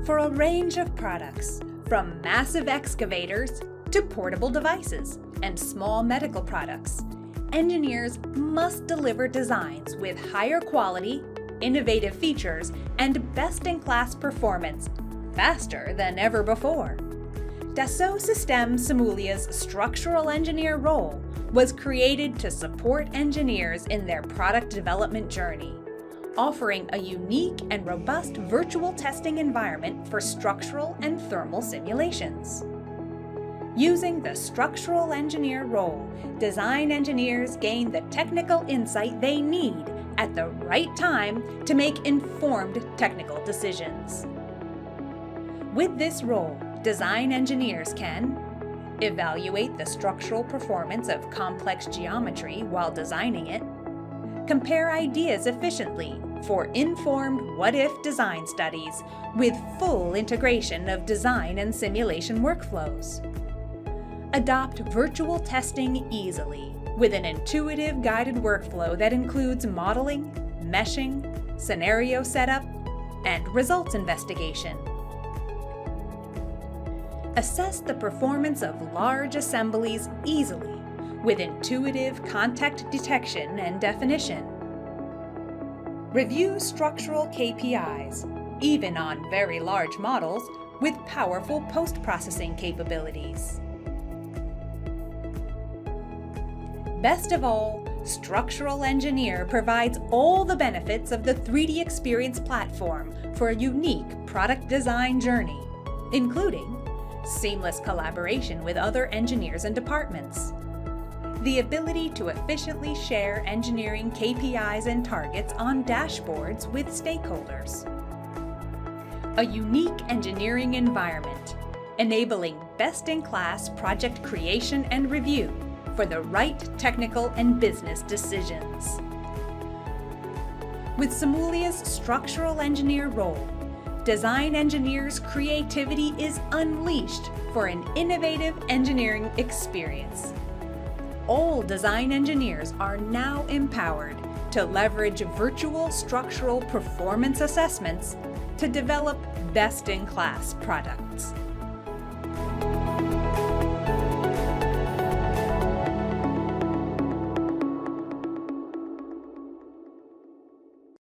For a range of products, from massive excavators to portable devices and small medical products, engineers must deliver designs with higher quality, innovative features, and best-in-class performance faster than ever before. Dassault Systèmes Simulia's structural engineer role was created to support engineers in their product development journey, offering a unique and robust virtual testing environment for structural and thermal simulations. Using the structural engineer role, design engineers gain the technical insight they need at the right time to make informed technical decisions. With this role, design engineers can evaluate the structural performance of complex geometry while designing it, compare ideas efficiently for informed what-if design studies with full integration of design and simulation workflows, adopt virtual testing easily with an intuitive guided workflow that includes modeling, meshing, scenario setup, and results investigation. Assess the performance of large assemblies easily with intuitive contact detection and definition. Review structural KPIs, even on very large models, with powerful post-processing capabilities. Best of all, Structural Engineer provides all the benefits of the 3DEXPERIENCE platform for a unique product design journey, including seamless collaboration with other engineers and departments, the ability to efficiently share engineering KPIs and targets on dashboards with stakeholders, a unique engineering environment, enabling best-in-class project creation and review for the right technical and business decisions. With Simulia's structural engineer role, design engineers' creativity is unleashed for an innovative engineering experience. All design engineers are now empowered to leverage virtual structural performance assessments to develop best-in-class products.